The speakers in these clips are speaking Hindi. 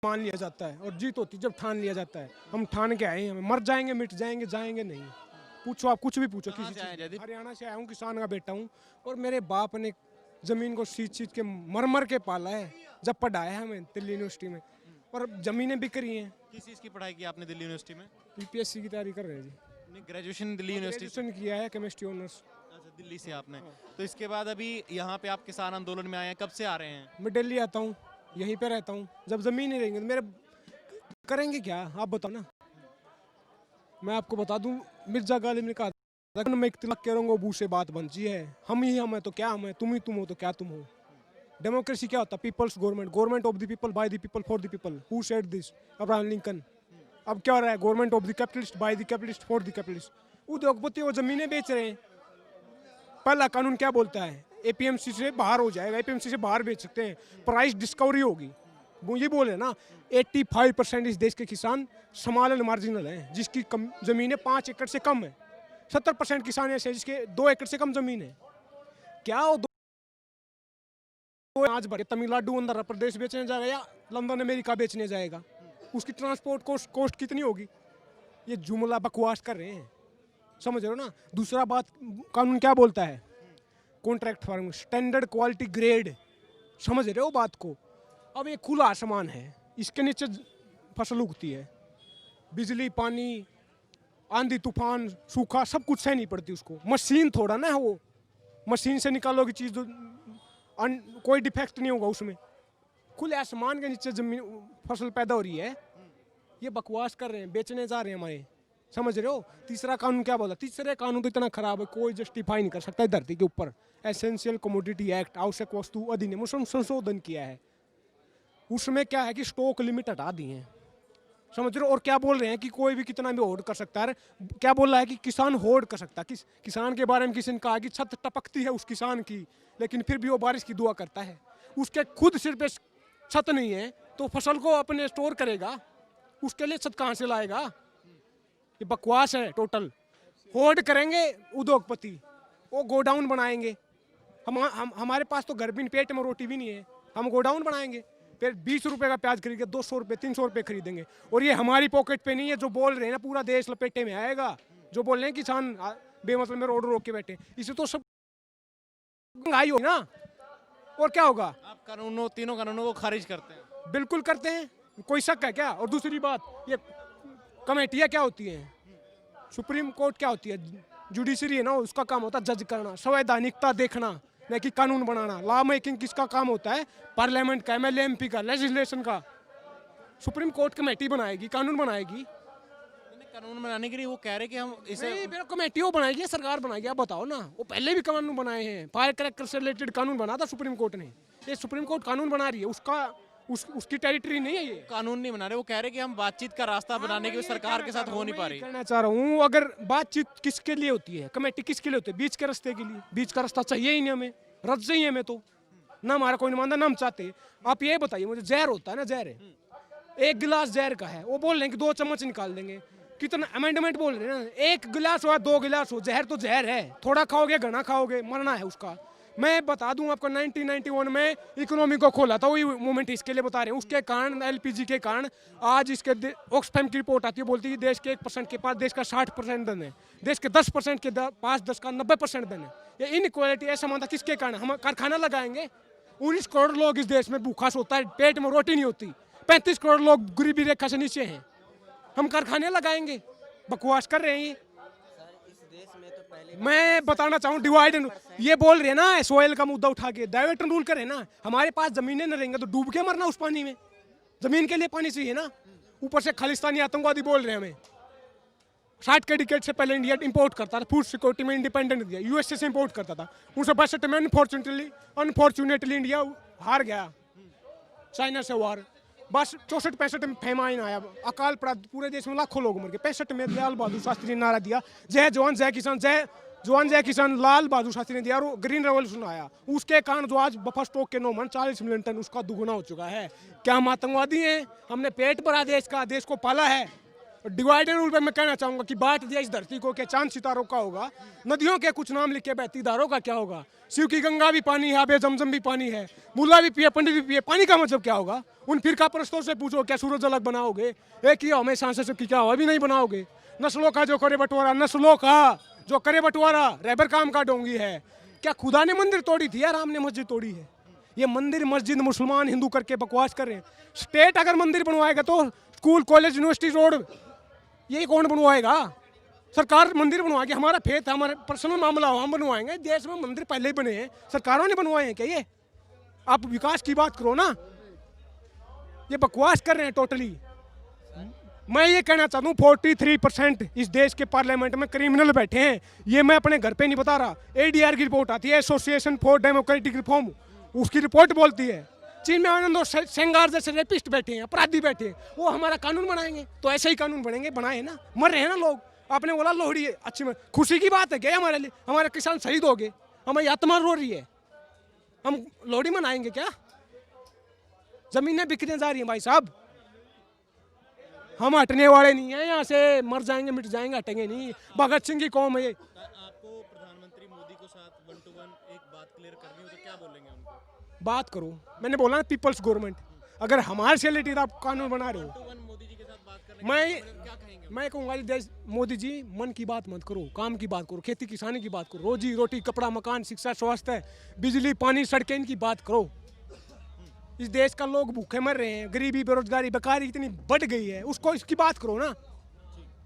मान लिया जाता है और जीत होती जब ठान लिया जाता है। हम ठान के आए हैं, हम मर जाएंगे मिट जाएंगे जाएंगे नहीं। पूछो आप कुछ भी पूछो किसी से आए हैं चीज़ जयदीप? हरियाणा से आया हूँ, किसान का बेटा हूँ और मेरे बाप ने ज़मीन को सींच सींच के मर मर के पाला है। जब पढ़ाया है हमें दिल्ली यूनिवर्सिटी में और ज़मीनें बिक रही हैं। किस चीज़ की पढ़ाई की आपने दिल्ली यूनिवर्सिटी में? यूपीएससी की तैयारी कर रहे हैं जी। नहीं, ग्रेजुएशन दिल्ली यूनिवर्सिटी से। ग्रेजुएशन किया है केमिस्ट्री ऑनर्स। अच्छा, दिल्ली से आपने। तो इसके बाद अभी यहाँ पे आप किसान आंदोलन में आए हैं, कब से आ रहे हैं? मैं दिल्ली आता हूँ, यहीं पे रहता हूँ। जब ज़मीन नहीं रहेंगे तो मेरे करेंगे क्या आप बताओ ना। मैं आपको बता दूं, मिर्जा गालिब ने कहा था मैं एक तिलक के रंगो बू से बात बनती है। हम ही हम है तो क्या हम है, तुम ही तुम हो तो क्या तुम हो। डेमोक्रेसी क्या होता है? People's government, government of the people by the people for the people. Who said this? Abraham Lincoln. अब क्या हो रहा है? Government of the capitalist by the capitalist for the capitalist. उद्योगपति वो जमीनें बेच रहे हैं। पहला कानून क्या बोलता है? एपीएमसी से बाहर हो जाएगा, एपीएमसी से बाहर बेच सकते हैं, प्राइस डिस्कवरी होगी। वो ये बोले ना 85% इस देश के किसान समाल मार्जिनल हैं, जिसकी कम जमीनें 5 एकड़ से कम है। 70% किसान ऐसे हैं जिसके 2 एकड़ से कम जमीन है। क्या वो दो आज भरे तमिलनाडु आंध्र प्रदेश बेचने जाएगा या लंदन अमेरिका बेचने जाएगा? उसकी ट्रांसपोर्ट कॉस्ट कितनी होगी? ये जुमला बकवास कर रहे हैं, समझ रहे हो ना। दूसरा बात, कानून क्या बोलता है? Contract farming, standard quality grade, समझ रहे हो बात को। अब ये खुला आसमान है, इसके नीचे फसल उगती है, बिजली पानी आंधी तूफान सूखा सब कुछ सहनी पड़ती उसको। मशीन थोड़ा ना है वो, मशीन से निकालोगी चीज़ कोई डिफेक्ट नहीं होगा उसमें। खुले आसमान के नीचे जमीन फसल पैदा हो रही है। ये बकवास कर रहे हैं, बेचने जा रहे हैं हमारे, समझ रहे हो। तीसरा कानून क्या बोला? तीसरे कानून तो इतना खराब है कोई जस्टिफाई नहीं कर सकता है धरती के ऊपर। एसेंशियल कमोडिटी एक्ट, आवश्यक वस्तु अधिनियम, उसमें संशोधन किया है। उसमें क्या है कि स्टॉक लिमिट हटा दी है, समझ रहे हो। और क्या बोल रहे हैं कि कोई भी कितना भी होल्ड कर सकता है। क्या बोल रहा है कि किसान होल्ड कर सकता है। किसान के बारे में किसी ने कहा कि छत टपकती है उस किसान की, लेकिन फिर भी वो बारिश की दुआ करता है। उसके खुद सिर पे छत नहीं है तो फसल को अपने स्टोर करेगा, उसके लिए छत कहाँ से लाएगा? ये बकवास है टोटल। होल्ड करेंगे उद्योगपति, वो गोडाउन बनाएंगे। हमारे पास तो घर भी पेट में रोटी भी नहीं है, हम गोडाउन बनाएंगे। फिर 20 रुपए का प्याज खरीदेंगे, 200 रुपए 300 रुपए खरीदेंगे। और ये हमारी पॉकेट पे नहीं है। जो बोल रहे हैं ना पूरा देश लपेटे में आएगा, जो बोल रहे हैं किसान बेमतलब में रोड रोक के बैठे, इसे तो सब महंगाई हो ना। और क्या होगा? आप कानूनों, तीनों कानूनों को खारिज करते हैं? बिल्कुल करते हैं, कोई शक है क्या? और दूसरी बात, ये कमेटियाँ क्या होती हैं? सुप्रीम कोर्ट क्या होती है? जुडिशरी है ना, उसका काम होता है जज करना, संवैधानिकता देखना, न कि कानून बनाना। लॉ मेकिंग किसका काम होता है? पार्लियामेंट का, एमएलए एमपी का, लेजिस्लेशन का। सुप्रीम कोर्ट कमेटी बनाएगी, कानून बनाएगी। कानून बनाने के लिए वो कह रहे कि हम इसे कमेटी वो बनाएगी, सरकार बनाएगी। आप बताओ ना, वो पहले भी कानून बनाए हैं। फायर क्रैकर से रिलेटेड कानून बना था सुप्रीम कोर्ट ने। ये सुप्रीम कोर्ट कानून बना रही है, उसकी टेरिटरी नहीं है ये। कानून नहीं बना रहे, वो कह रहे कि हम बातचीत का रास्ता बनाने की सरकार के साथ हो नहीं पा रही। कहना चाह रहा हूँ, अगर बातचीत किसके लिए होती है? कमेटी किसके लिए होती है? बीच के रास्ते के लिए। बीच का रास्ता चाहिए ही नहीं हमें, रद्द चाहिए हमें तो ना। हमारा कोई नहीं मानता ना हम चाहते। आप ये बताइए मुझे, जहर होता है ना, जहर है, 1 गिलास जहर का है, वो बोल रहे हैं कि 2 चम्मच निकाल देंगे। कितना अमेंडमेंट बोल रहे हैं ना, 1 गिलास हो या 2 गिलास हो, जहर तो जहर है। थोड़ा खाओगे घना खाओगे, मरना है उसका। मैं बता दूं आपको, 1991 में इकोनॉमी को खोला था, वही मूवमेंट इसके लिए बता रहे हैं। उसके कारण, एलपीजी के कारण आज इसके ऑक्सफैम की रिपोर्ट आती है, बोलती है देश के 1% के पास देश का 60% धन है, देश के 10% के पास 10 का 90% धन है। ये इनइक्वालिटी ऐसा मानता किसके कारण? हम कारखाना लगाएंगे, 19 करोड़ लोग इस देश में भूखा सोता है, पेट में रोटी नहीं होती, 35 करोड़ लोग गरीबी रेखा से नीचे हैं। हम कारखाने लगाएंगे? बकवास कर रहे हैं ये। मैं बताना चाहूँ, डिवाइड एंड, ये बोल रहे हैं ना सोयल का मुद्दा उठा के, डाइवर्ट एंड रूल करे ना। हमारे पास जमीनें न रहेंगे तो डूब के मरना उस पानी में। जमीन के लिए पानी चाहिए ना। ऊपर से खालिस्तानी आतंकवादी बोल रहे हैं हमें। 60 के डिकेड से पहले इंडिया इंपोर्ट करता था, फूड सिक्योरिटी में इंडिपेंडेंट दिया, यूएसए से इंपोर्ट करता था। 1962 में अनफॉर्चुनेटली इंडिया हार गया चाइना से वार। बस 64-65 में फेमाइन आया, अकाल पड़ा, पूरे देश में लाखों लोग मर गए। 65 में लाल बहादुर शास्त्री ने नारा दिया, जय जवान जय किसान, जय जवान जय किसान, लाल बहादुर शास्त्री ने दिया, और ग्रीन रेवोल्यूशन आया। उसके कारण जो आज बफर स्टॉक के नौमान 40 मिलियन टन, उसका दुगुना हो चुका है। क्या हम आतंकवादी हैं? हमने पेट भरा देश का, देश को पाला है, डिवाइडर रूल पे मैं कहना चाहूंगा कि बांट दिया इस धरती को, क्या चांद सितारों का होगा, नदियों के कुछ नाम लिखे बहती धारों का क्या होगा, शिव की गंगा भी पानी है, आबे जमजम भी पानी है, मुल्ला भी पिए पंडित भी पिए, पानी का मतलब क्या होगा। उन फिरका परस्तों से पूछो क्या सूरज अलग बनाओगे, एक ही हमें सांसें की क्या हो भी नहीं बनाओगे। नस्लों का जो करे बंटवारा, नस्लों का जो करे बंटवारा, रहबर काम का डोंगी है। क्या खुदा ने मंदिर तोड़ी थी या राम ने मस्जिद तोड़ी है। ये मंदिर मस्जिद मुसलमान हिंदू करके बकवास कर रहे हैं। स्टेट अगर मंदिर बनवाएगा तो स्कूल कॉलेज यूनिवर्सिटी रोड यही कौन बनवाएगा। सरकार मंदिर बनवाएगी, हमारा फेथ हमारा पर्सनल मामला हो हम बनवाएंगे। देश में मंदिर पहले ही बने हैं, सरकारों ने बनवाए हैं क्या ये। आप विकास की बात करो ना, ये बकवास कर रहे हैं टोटली। मैं ये कहना चाहता हूँ 43% इस देश के पार्लियामेंट में क्रिमिनल बैठे हैं। ये मैं अपने घर पे नहीं बता रहा, ADR की रिपोर्ट आती है, एसोसिएशन फॉर डेमोक्रेटिक रिफॉर्म, उसकी रिपोर्ट बोलती है। चीन में आनंद और सेंगार जैसे रेपिस्ट बैठे हैं, अपराधी बैठे हैं, वो हमारा कानून बनाएंगे तो ऐसे ही कानून बनेंगे। बनाए ना, मर रहे हैं ना लोग। आपने बोला लोहड़ी है, अच्छी में खुशी की बात है क्या हमारे लिए। हमारे किसान शहीद हो गए, हमारी आत्मा रो रही है, हम लोहड़ी मनाएंगे क्या। जमीनें बिकने जा रही हैं भाई साहब, हम हटने वाले नहीं हैं यहाँ से। मर जाएंगे मिट जाएंगे, हटेंगे नहीं। भगत सिंह की कौम है ये। आपको प्रधानमंत्री मोदी को साथ 1 to 1 एक बात क्लियर करनी हो तो क्या बोलेंगे उनको। बात करो, मैंने बोला ना पीपल्स गवर्नमेंट। अगर हमारे से रिलेटेड आप कानून बना रहे हो, 1 to 1 मोदी जी के साथ बात करने क्या कहेंगे। मैं कहूँगा देश मोदी जी मन की बात मत करो, काम की बात करो, खेती किसानी की बात करो, रोजी रोटी कपड़ा मकान शिक्षा स्वास्थ्य बिजली पानी सड़कें इनकी बात करो। इस देश का लोग भूखे मर रहे हैं, गरीबी बेरोजगारी बेकारी इतनी बढ़ गई है, उसको इसकी बात करो ना,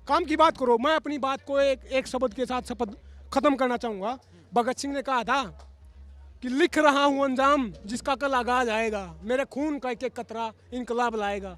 काम की बात करो। मैं अपनी बात को एक शब्द के साथ शपथ खत्म करना चाहूँगा। भगत सिंह ने कहा था कि लिख रहा हूँ अंजाम जिसका कल आगाज आएगा, मेरे खून का एक एक कतरा इनकलाब लाएगा।